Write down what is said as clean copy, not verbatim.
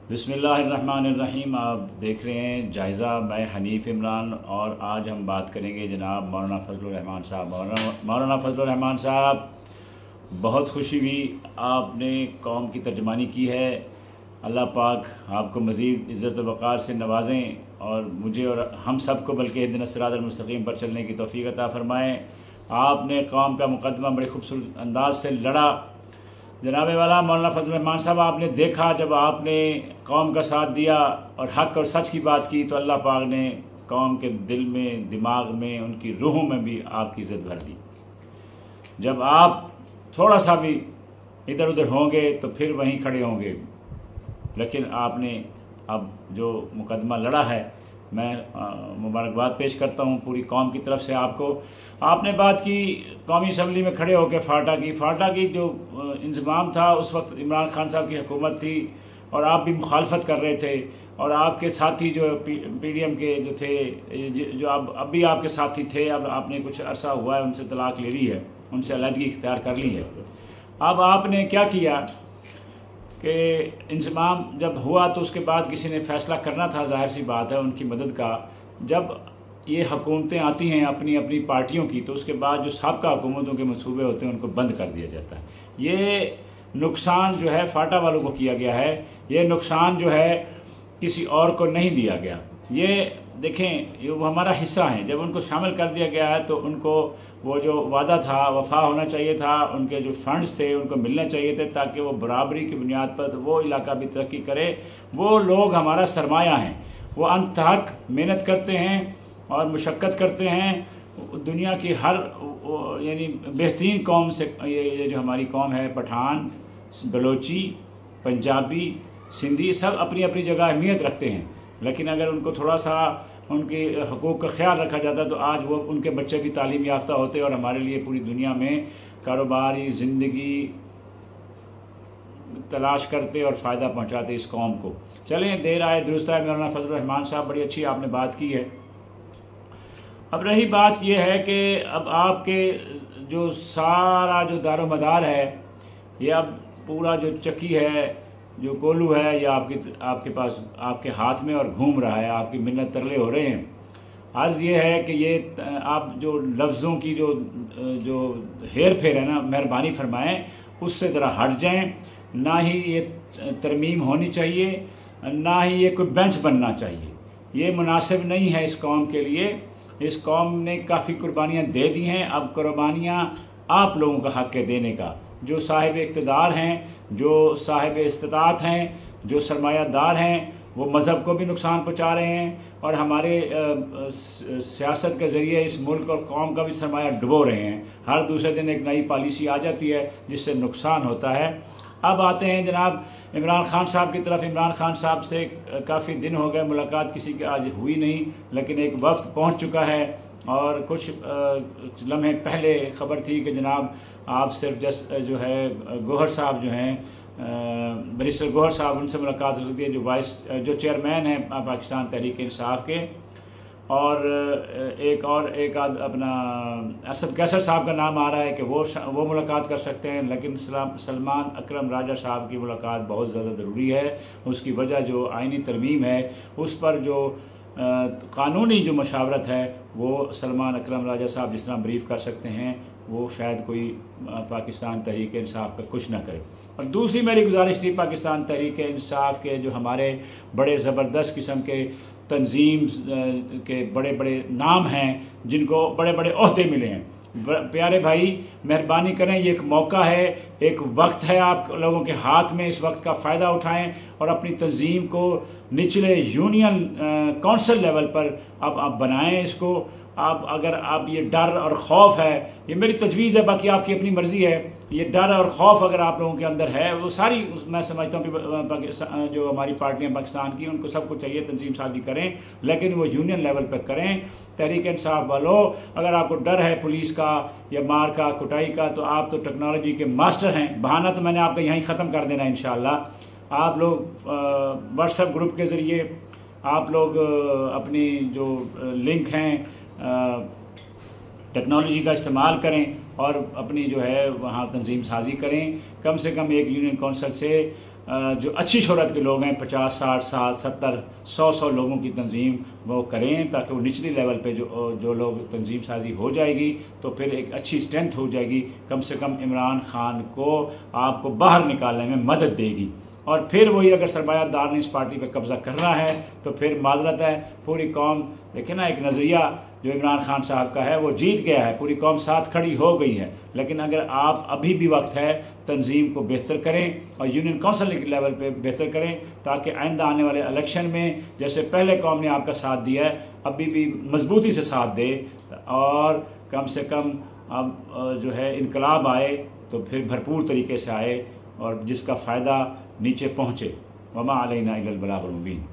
बिस्मिल्लाहिर्रहमानिर्रहीम। आप देख रहे हैं जायज़ा। मैं हनीफ़ इमरान और आज हम बात करेंगे जनाब मौलाना फजलुर रहमान साहब। मौलाना फजलुर रहमान साहब, बहुत खुशी हुई आपने कौम की तर्जमानी की है। अल्लाह पाक आपको मज़ीद इज़्ज़त व वक़ार से नवाजें और मुझे और हम सब को बल्कि इहदिना सिरातल मुस्तक़ीम पर चलने की तौफ़ीक़ अता फ़रमाएँ। आपने कौम का मुक़दमा बड़े खूबसूरत अंदाज से लड़ा। जनाब वाला मौलाना फजलुर रहमान साहब, आपने देखा जब आपने कौम का साथ दिया और हक़ और सच की बात की तो अल्लाह पाक ने कौम के दिल में, दिमाग में, उनकी रूहों में भी आपकी इज़्ज़त भर दी। जब आप थोड़ा सा भी इधर उधर होंगे तो फिर वहीं खड़े होंगे, लेकिन आपने अब जो मुकदमा लड़ा है, मैं मुबारकबाद पेश करता हूँ पूरी कौम की तरफ से आपको। आपने बात की कौमी असम्बली में खड़े होकर फ़ाटा की जो इंतज़ाम था, उस वक्त इमरान खान साहब की हुकूमत थी और आप भी मुखालफत कर रहे थे और आपके साथी जो PDM के जो थे, जो अब भी आपके साथी थे, अब आपने कुछ अरसा हुआ है उनसे तलाक ले ली है, उनसे अलहदगी इख्तियार कर ली है। अब आपने क्या किया कि इंतज़ाम जब हुआ तो उसके बाद किसी ने फ़ैसला करना था, जाहिर सी बात है, उनकी मदद का। जब ये हुकूमतें आती हैं अपनी अपनी पार्टियों की, तो उसके बाद जो साबका हुकूमतों के मंसूबे होते हैं उनको बंद कर दिया जाता है। ये नुकसान जो है फ़ाटा वालों को किया गया है, ये नुकसान जो है किसी और को नहीं दिया गया। ये देखें, ये वो हमारा हिस्सा है। जब उनको शामिल कर दिया गया है तो उनको वो जो वादा था, वफा होना चाहिए था, उनके जो फंड्स थे उनको मिलने चाहिए थे, ताकि वो बराबरी की बुनियाद पर वो इलाका भी तरक्की करे। वो लोग हमारा सरमाया हैं, वो अनतहक मेहनत करते हैं और मुशक्क़त करते हैं। दुनिया की हर यानी बेहतरीन कौम से ये जो हमारी कौम है, पठान, बलोची, पंजाबी, सिंधी, सब अपनी अपनी जगह अहमियत रखते हैं। लेकिन अगर उनको थोड़ा सा उनके हकूक़ का ख्याल रखा जाता तो आज वो उनके बच्चे भी तालीम याफ्ता होते और हमारे लिए पूरी दुनिया में कारोबारी ज़िंदगी तलाश करते और फ़ायदा पहुंचाते इस कौम को। चलें, देर आए दुरुस्त आए। मौलाना फजलुर रहमान साहब, बड़ी अच्छी आपने बात की है। अब रही बात यह है कि अब आपके जो सारा जो दारोमदार है, ये अब पूरा जो चक्की है, जो कोलू है, ये आपके पास, आपके हाथ में और घूम रहा है। आपकी मिन्नत तरले हो रहे हैं। अर्ज़ ये है कि ये आप जो लफ्ज़ों की जो हेर फेर है ना, मेहरबानी फरमाएँ उससे ज़रा हट जाएं। ना ही ये तरमीम होनी चाहिए, ना ही ये कोई बेंच बनना चाहिए। ये मुनासिब नहीं है इस कौम के लिए। इस कौम ने काफ़ी कुर्बानियाँ दे दी हैं। अब कुर्बानियाँ आप लोगों का हक़ है देने का। जो साहिब इक़्तिदार हैं, जो साहिब इस्तिताअत हैं, जो सरमायादार हैं, वो मज़हब को भी नुकसान पहुँचा रहे हैं और हमारे सियासत के ज़रिए इस मुल्क और कौम का भी सरमाया डुबो रहे हैं। हर दूसरे दिन एक नई पॉलिसी आ जाती है जिससे नुकसान होता है। अब आते हैं जनाब इमरान खान साहब की तरफ। इमरान खान साहब से काफ़ी दिन हो गए, मुलाकात किसी की आज हुई नहीं, लेकिन एक वफ़द पहुंच चुका है और कुछ लम्हे पहले ख़बर थी कि जनाब आप सिर्फ जो है गौहर साहब जो हैं, बैरिस्टर गौहर साहब, उनसे मुलाकात हो सकती है, जो चेयरमैन हैं पाकिस्तान तहरीक इंसाफ के, और एक आध अपना असद कैसर साहब का नाम आ रहा है कि वो मुलाकात कर सकते हैं। लेकिन सलमान अकरम राजा साहब की मुलाकात बहुत ज़्यादा ज़रूरी है। उसकी वजह जो आइनी तरमीम है, उस पर जो कानूनी जो मशावरत है, वो सलमान अकरम राजा साहब जिस तरह ब्रीफ कर सकते हैं, वो शायद कोई पाकिस्तान तहरीक इंसाफ का कुछ ना करे। और दूसरी मेरी गुजारिश थी, पाकिस्तान तहरीक इंसाफ के जो हमारे बड़े ज़बरदस्त किस्म के तंजीम के बड़े बड़े नाम हैं, जिनको बड़े बड़े ओहदे मिले हैं, प्यारे भाई मेहरबानी करें, ये एक मौका है, एक वक्त है आप लोगों के हाथ में। इस वक्त का फ़ायदा उठाएं और अपनी तंजीम को निचले यूनियन कौंसिल लेवल पर आप बनाएं इसको। आप अगर आप ये डर और ख़ौफ है, ये मेरी तजवीज़ है, बाकी आपकी अपनी मर्ज़ी है, ये डर और ख़ौफ अगर आप लोगों के अंदर है, वो सारी, मैं समझता हूँ कि जो हमारी पार्टियाँ पाकिस्तान की, उनको सबको चाहिए तंजीम साजी करें, लेकिन वो यूनियन लेवल पर करें। तहरीक इंसाफ वालों, अगर आपको डर है पुलिस का या मार का, कुटाई का, तो आप तो टेक्नोलॉजी के मास्टर हैं। बहाना तो मैंने आपका यहीं ख़त्म कर देना है इंशाअल्लाह। आप लोग व्हाट्सएप ग्रुप के ज़रिए आप लोग अपनी जो लिंक हैं टेक्नोलॉजी का इस्तेमाल करें और अपनी जो है वहाँ तंजीम साजी करें। कम से कम एक यूनियन कौंसिल से जो अच्छी शोहरत के लोग हैं 50, 60, 70, 100 लोगों की तंजीम वो करें, ताकि वो निचली लेवल पे जो लोग तंजीम साजी हो जाएगी तो फिर एक अच्छी स्ट्रेंथ हो जाएगी, कम से कम इमरान खान को आपको बाहर निकालने में मदद देगी। और फिर वही अगर सरमायादार ने इस पार्टी पे कब्ज़ा करना है तो फिर माजरत है, पूरी कौम देखे ना, एक नज़रिया जो इमरान खान साहब का है वो जीत गया है, पूरी कौम साथ खड़ी हो गई है। लेकिन अगर आप अभी भी वक्त है, तंजीम को बेहतर करें और यूनियन काउंसिल के लेवल पे बेहतर करें, ताकि आइंदा आने वाले इलेक्शन में जैसे पहले कौम ने आपका साथ दिया है अभी भी मजबूती से साथ दे, और कम से कम अब जो है इनकलाब आए तो फिर भरपूर तरीके से आए और जिसका फ़ायदा नीचे पहुँचे। वमा अलैना इल्लल बलागुल मुबीन।